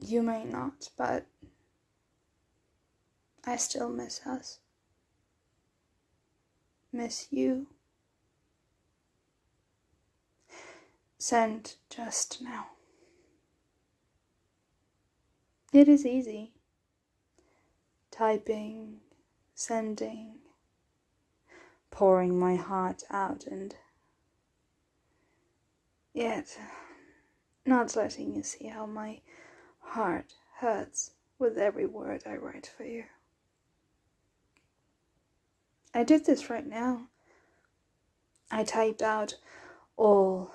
You may not, but I still miss us. Miss you. Sent just now. It is easy. Typing, sending, pouring my heart out, and yet not letting you see how my heart hurts with every word I write for you. I did this right now. I typed out all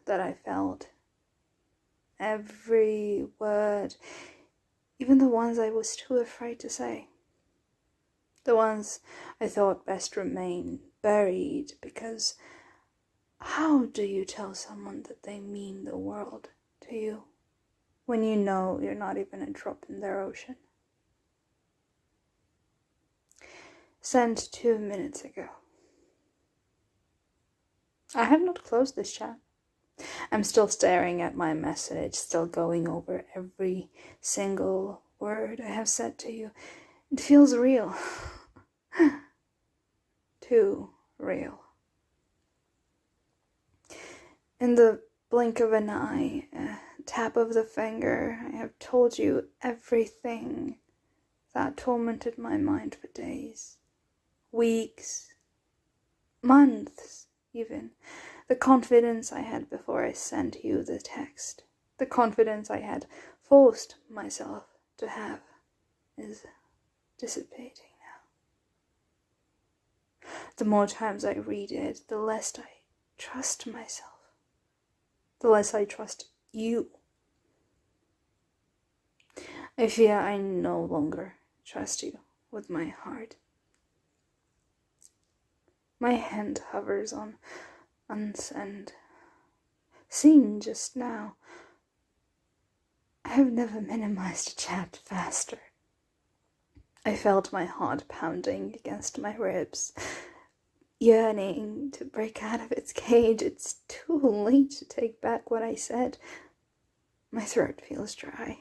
that I felt. Every word, even the ones I was too afraid to say. The ones I thought best remain buried, because how do you tell someone that they mean the world to you when you know you're not even a drop in their ocean? Sent 2 minutes ago. I have not closed this chat. I'm still staring at my message, still going over every single word I have said to you. It feels real. Too real. In the blink of an eye, a tap of the finger, I have told you everything that tormented my mind for days, weeks, months even. The confidence I had before I sent you the text, the confidence I had forced myself to have, is dissipating now. The more times I read it, the less I trust myself, the less I trust you. I fear I no longer trust you with my heart. My hand hovers on unsend. Seen just now. I have never minimized a chat faster. I felt my heart pounding against my ribs, yearning to break out of its cage. It's too late to take back what I said. My throat feels dry.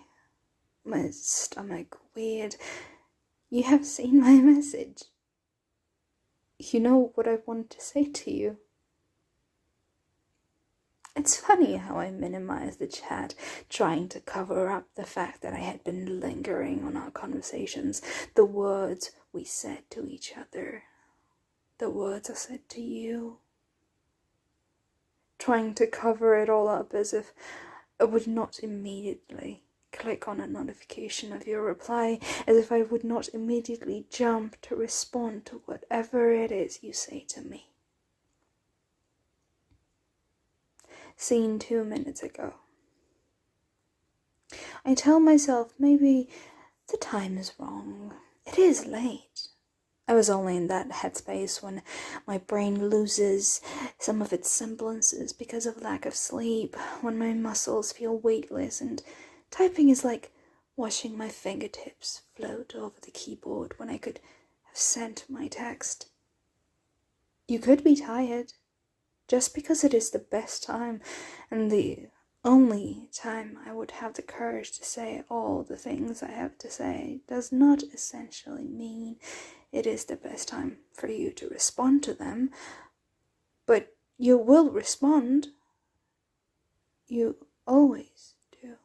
My stomach weird. You have seen my message. You know what I wanted to say to you. It's funny how I minimized the chat, trying to cover up the fact that I had been lingering on our conversations, the words we said to each other, the words I said to you. Trying to cover it all up as if I would not immediately click on a notification of your reply, as if I would not immediately jump to respond to whatever it is you say to me. Seen 2 minutes ago. I tell myself maybe the time is wrong. It is late. I was only in that headspace when my brain loses some of its semblances because of lack of sleep, when my muscles feel weightless, and typing is like watching my fingertips float over the keyboard when I could have sent my text. You could be tired. Just because it is the best time and the only time I would have the courage to say all the things I have to say does not essentially mean it is the best time for you to respond to them. But you will respond. You always do.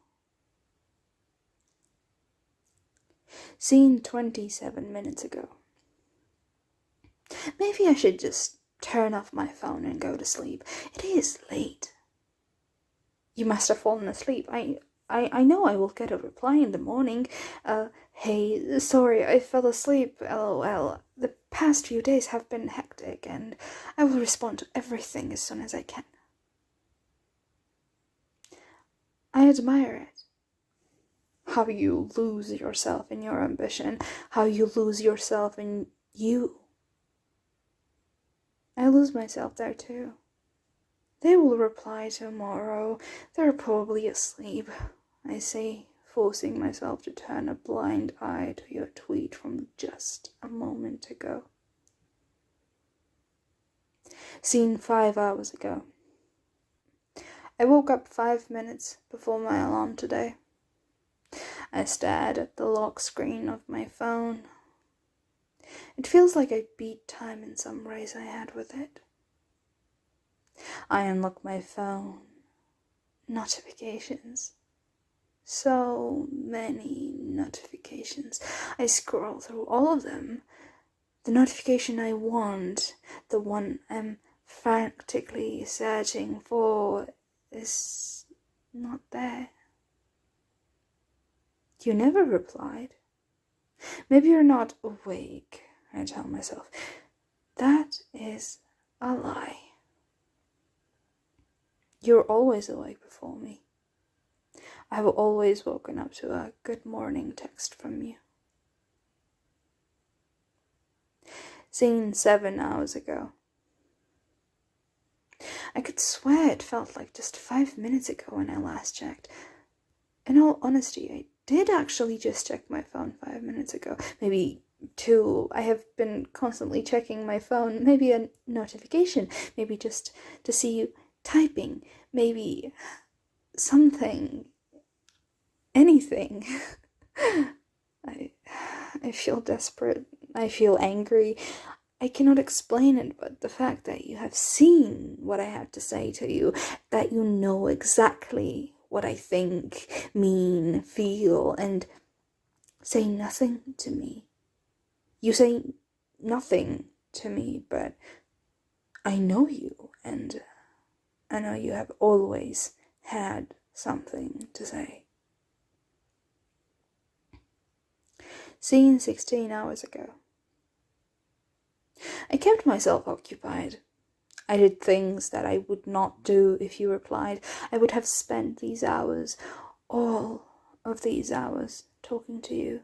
Seen 27 minutes ago. Maybe I should just turn off my phone and go to sleep. It is late. You must have fallen asleep. I know I will get a reply in the morning. Hey, sorry, I fell asleep. LOL. The past few days have been hectic, and I will respond to everything as soon as I can. I admire it. How you lose yourself in your ambition. How you lose yourself in you. I lose myself there too. They will reply tomorrow. They're probably asleep, I say, forcing myself to turn a blind eye to your tweet from just a moment ago. Seen 5 hours ago. I woke up 5 minutes before my alarm today. I stared at the lock screen of my phone. It feels like I beat time in some race I had with it. I unlock my phone. Notifications. So many notifications. I scroll through all of them. The notification I want, the one I'm frantically searching for, is not there. You never replied. Maybe you're not awake, I tell myself. That is a lie. You're always awake before me. I have always woken up to a good morning text from you. Seen 7 hours ago. I could swear it felt like just 5 minutes ago when I last checked. In all honesty, I did actually just check my phone 5 minutes ago. Maybe 2. I have been constantly checking my phone. Maybe a notification. Maybe just to see you typing. Maybe something. Anything. I feel desperate. I feel angry. I cannot explain it, but the fact that you have seen what I have to say to you, that you know exactly what I think, mean, feel, and say nothing to me. You say nothing to me, but I know you, and I know you have always had something to say. Seen 16 hours ago. I kept myself occupied. I did things that I would not do if you replied. I would have spent these hours, all of these hours, talking to you.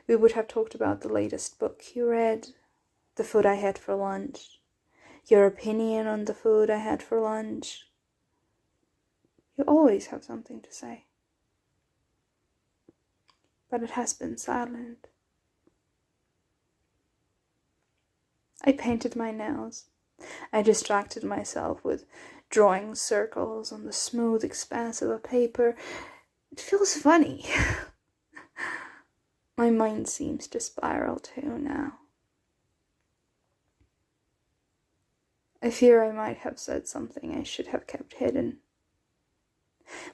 We would have talked about the latest book you read, the food I had for lunch, your opinion on the food I had for lunch. You always have something to say. But it has been silent. I painted my nails. I distracted myself with drawing circles on the smooth expanse of a paper. It feels funny. My mind seems to spiral too now. I fear I might have said something I should have kept hidden.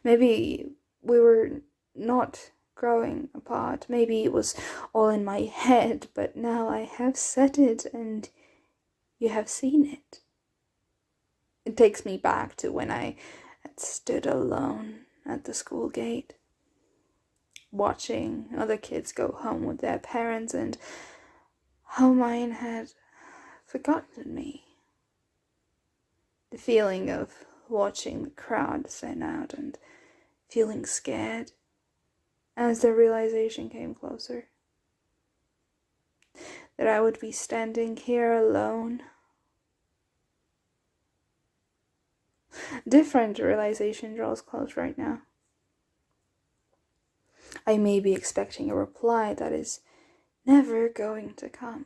Maybe we were not growing apart. Maybe it was all in my head, but now I have said it and you have seen it. It takes me back to when I had stood alone at the school gate, watching other kids go home with their parents and how mine had forgotten me. The feeling of watching the crowd thin out and feeling scared as the realization came closer that I would be standing here alone. Different realization draws close right now. I may be expecting a reply that is never going to come.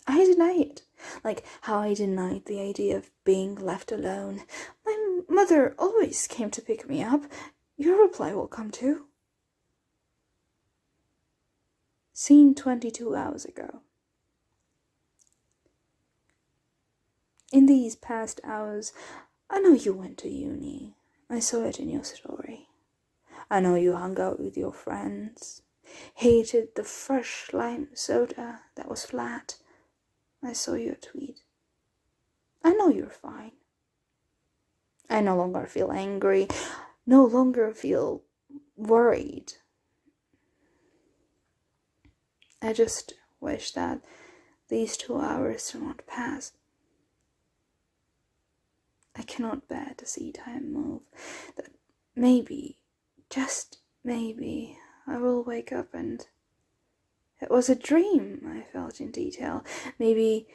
I deny it, like how I denied the idea of being left alone. My mother always came to pick me up. Your reply will come too. Seen 22 hours ago. In these past hours, I know you went to uni. I saw it in your story. I know you hung out with your friends, hated the fresh lime soda that was flat. I saw your tweet. I know you're fine. I no longer feel angry, no longer feel worried. I just wish that these 2 hours do not pass. I cannot bear to see time move. That maybe, just maybe, I will wake up and it was a dream, I felt in detail. Maybe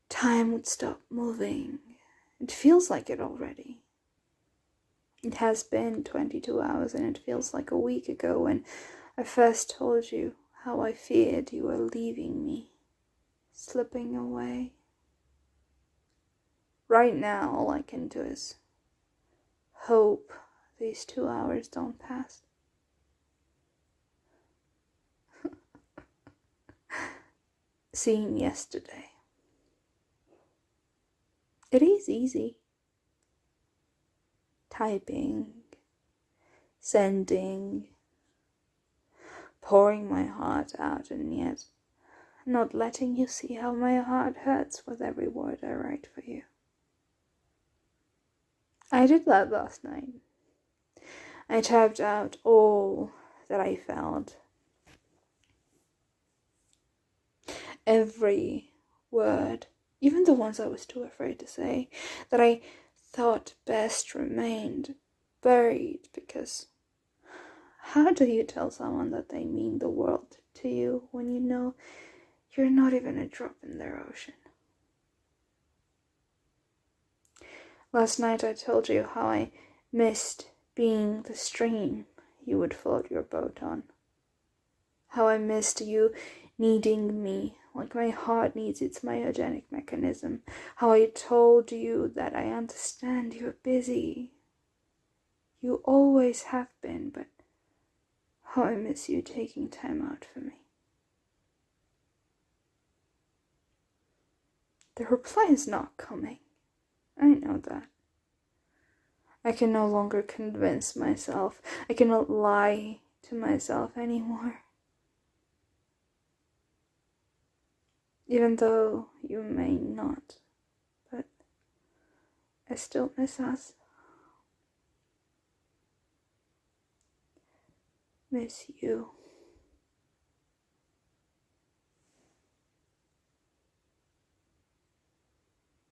time would stop moving. It feels like it already. It has been 22 hours and it feels like a week ago when I first told you how I feared you were leaving me, slipping away. Right now, all I can do is hope these 2 hours don't pass. Seeing yesterday. It is easy. Typing, sending, pouring my heart out, and yet not letting you see how my heart hurts with every word I write for you. I did that last night. I typed out all that I felt. Every word, even the ones I was too afraid to say, that I thought best remained buried, because how do you tell someone that they mean the world to you when you know you're not even a drop in their ocean? Last night I told you how I missed being the stream you would float your boat on. How I missed you needing me like my heart needs its myogenic mechanism. How I told you that I understand you're busy. You always have been, but how I miss you taking time out for me. The reply is not coming. I know that. I can no longer convince myself. I cannot lie to myself anymore. Even though you may not, but I still miss us. Miss you.